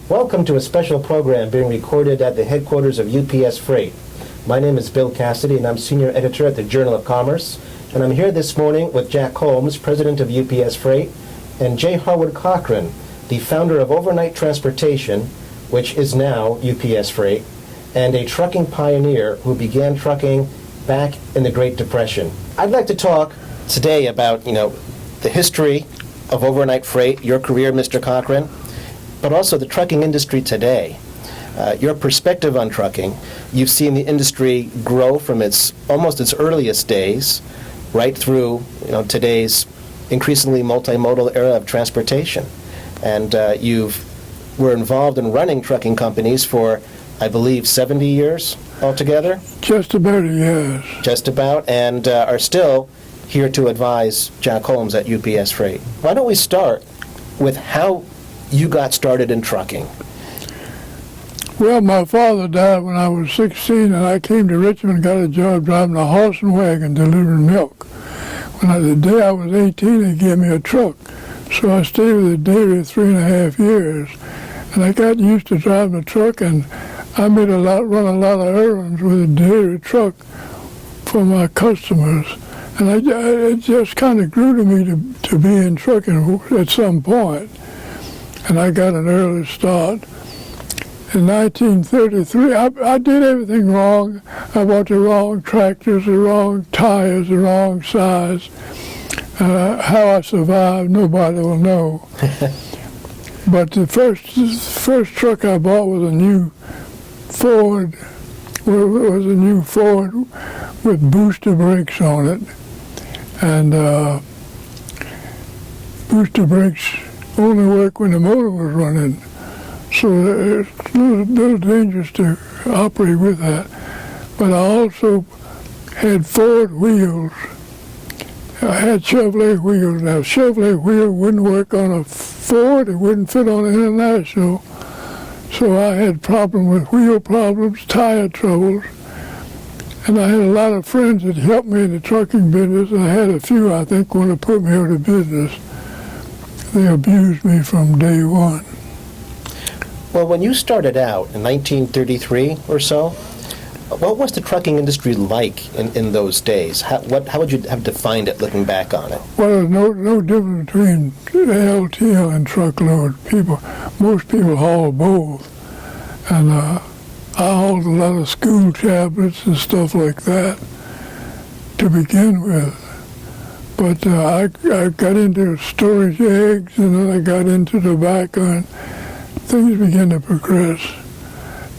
Welcome to a special program being recorded at the headquarters of UPS Freight. My name is Bill Cassidy, and I'm Senior Editor at the Journal of Commerce. And I'm here this morning with Jack Holmes, President of UPS Freight, and J. Harwood Cochrane, the founder of Overnite Transportation, which is now UPS Freight, and a trucking pioneer who began trucking back in the Great Depression. I'd like to talk today about, the history of overnight freight, your career, Mr. Cochrane, but also the trucking industry today. Your perspective on trucking, you've seen the industry grow from almost its earliest days right through today's increasingly multimodal era of transportation. And you were involved in running trucking companies for, I believe, 70 years altogether? Just about, yes. Just about, and are still here to advise Jack Holmes at UPS Freight. Why don't we start with how you got started in trucking? Well, my father died when I was 16, and I came to Richmond and got a job driving a horse and wagon delivering milk. The day I was 18, they gave me a truck. So I stayed with the dairy 3.5 years, and I got used to driving a truck, and I run a lot of errands with a dairy truck for my customers. And it just kind of grew to me to be in trucking at some point. And I got an early start. In 1933, I did everything wrong. I bought the wrong tractors, the wrong tires, the wrong size. How I survived, nobody will know. But the first truck I bought was a new Ford. Was a new Ford with booster brakes on it, and booster brakes only work when the motor was running, so it's a little dangerous to operate with that. But I also had Ford wheels. I had Chevrolet wheels. Now, Chevrolet wheel wouldn't work on a Ford. It wouldn't fit on an International. So I had wheel problems, tire troubles. And I had a lot of friends that helped me in the trucking business. And I had a few, I think, want to put me out of business. They abused me from day one. Well, when you started out in 1933 or so, what was the trucking industry like in those days? How would you have defined it looking back on it? Well, there's no difference between LTL and truckload. Most people haul both. And I hauled a lot of school tablets and stuff like that to begin with. But I got into storage eggs, and then I got into tobacco, and things began to progress.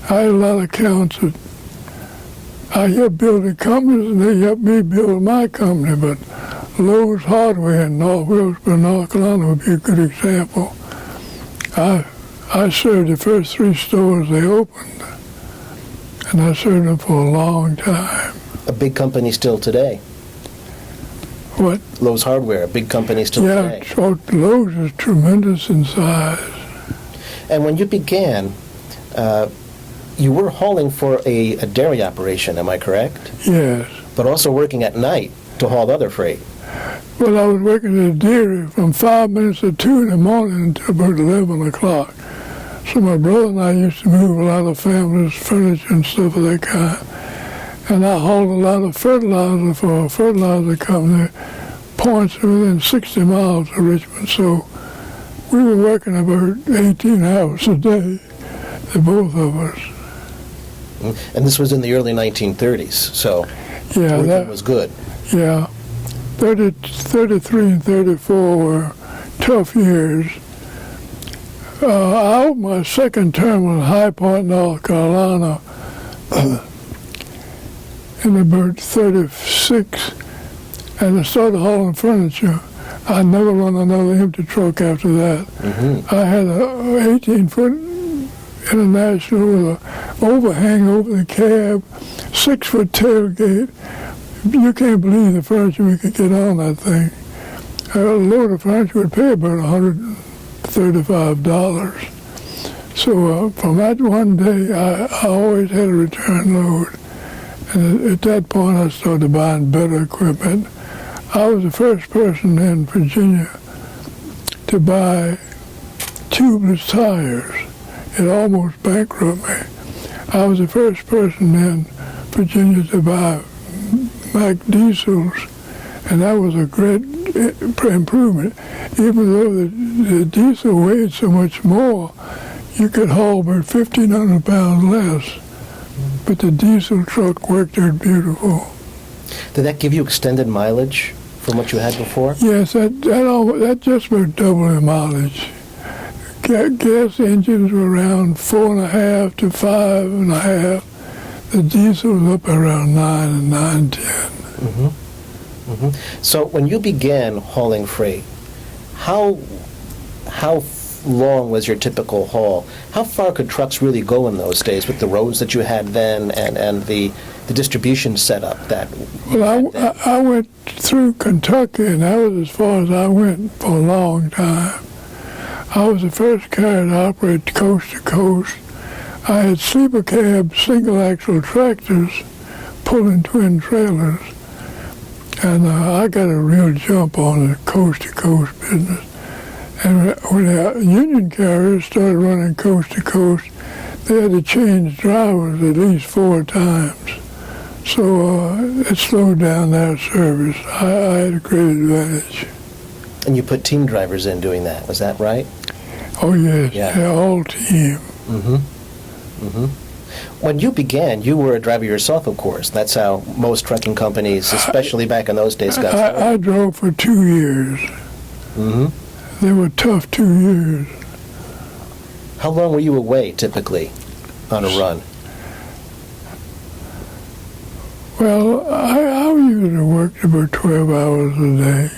I had a lot of accounts that I helped building companies, and they helped me build my company, but Lowe's Hardware in North Wilkesboro, North Carolina would be a good example. I served the first 3 stores they opened, and I served them for a long time. A big company still today. What? Lowe's Hardware, a big company still today. Yeah, Lowe's is tremendous in size. And when you began, you were hauling for a dairy operation, am I correct? Yes. But also working at night to haul other freight. Well, I was working at a dairy from 5 minutes to 2 in the morning until about 11 o'clock. So my brother and I used to move a lot of families, furniture and stuff of that kind. And I hauled a lot of fertilizer for a fertilizer company, points within 60 miles of Richmond. So we were working about 18 hours a day, the both of us. And this was in the early 1930s, so working was good. Yeah. 33 and 34 were tough years. I opened my second term in High Point, North Carolina in about 36, and I started hauling furniture. I never run another empty truck after that. Mm-hmm. I had a 18-foot International with an overhang over the cab, 6-foot tailgate. You can't believe the furniture we could get on that thing. A load of furniture would pay about $135. So from that one day, I always had a return load. And at that point, I started buying better equipment. I was the first person in Virginia to buy tubeless tires. It almost bankrupted me. I was the first person in Virginia to buy Mack diesels, and that was a great improvement. Even though the diesel weighed so much more, you could haul about 1,500 pounds less. But the diesel truck worked out beautiful. Did that give you extended mileage from what you had before? Yes, that just about doubled the mileage. Gas engines were around 4.5 to 5.5. The diesel was up around 9 and 9.10. So when you began hauling freight, how long was your typical haul? How far could trucks really go in those days with the roads that you had then and the distribution setup that you had then? I went through Kentucky, and that was as far as I went for a long time. I was the first carrier to operate coast to coast. I had sleeper cab single axle tractors pulling twin trailers, and I got a real jump on the coast to coast business. And when the union carriers started running coast to coast, they had to change drivers at least 4 times. So it slowed down their service. I had a great advantage. And you put team drivers in doing that, was that right? Oh yes, Yeah. all team. When you began, you were a driver yourself, of course. That's how most trucking companies, especially back in those days, got started. I drove for 2 years. They were tough 2 years. How long were you away, typically, on a run? Well, I usually worked about 12 hours a day.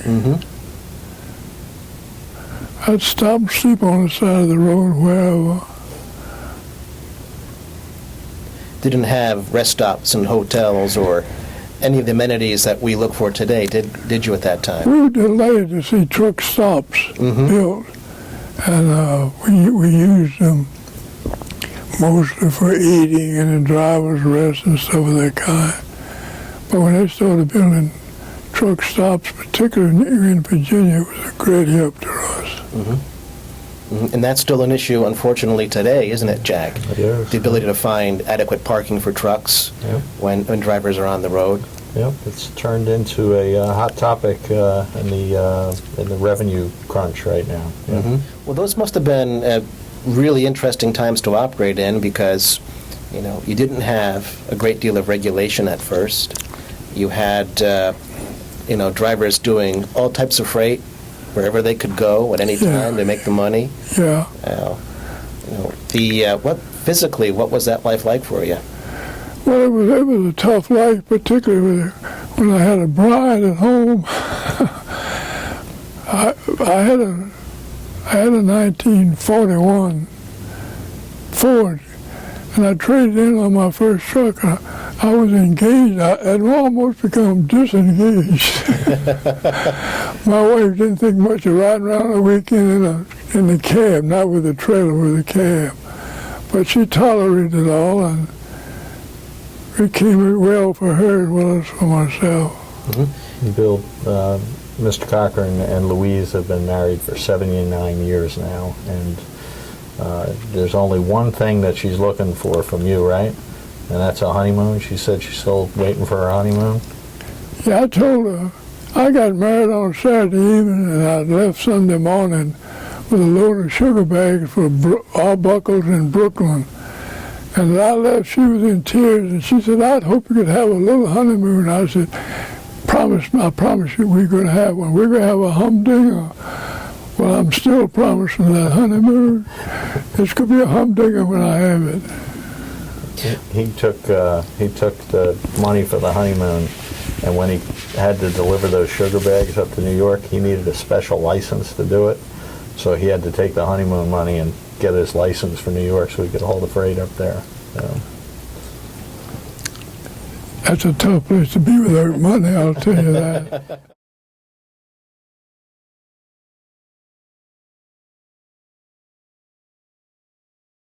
I'd stop and sleep on the side of the road wherever. Didn't have rest stops and hotels or any of the amenities that we look for today, did you at that time? We were delighted to see truck stops built, and we used them mostly for eating and the driver's rest and stuff of that kind. But when they started building truck stops, particularly in Virginia, it was a great help to us. And that's still an issue, unfortunately, today, isn't it, Jack? It is. The ability to find adequate parking for trucks when drivers are on the road. Yep, it's turned into a hot topic in the revenue crunch right now. Well, those must have been really interesting times to operate in because, you didn't have a great deal of regulation at first. You had, drivers doing all types of freight wherever they could go at any time to make the money. Yeah. What was that life like for you? Well, it was a tough life, particularly when I had a bride at home. I had a 1941 Ford, and I traded in on my first truck. I was engaged. I had almost become disengaged. My wife didn't think much of riding around the weekend in the cab, not with the trailer, with the cab. But she tolerated it all, and it came well for her as well as for myself. Bill, Mr. Cochrane and Louise have been married for 79 years now, and there's only one thing that she's looking for from you, right? And that's a honeymoon. She said she's still waiting for her honeymoon. Yeah, I told her. I got married on Saturday evening, and I left Sunday morning with a load of sugar bags for Arbuckles in Brooklyn. And I left, she was in tears, and she said, "I'd hope you could have a little honeymoon." I said, I promise you we're going to have one. We're going to have a humdinger. Well, I'm still promising that honeymoon. It's going to be a humdinger when I have it. He took the money for the honeymoon, and when he had to deliver those sugar bags up to New York, he needed a special license to do it. So he had to take the honeymoon money and get his license for New York so he could haul the freight up there. That's a tough place to be without money, I'll tell you that.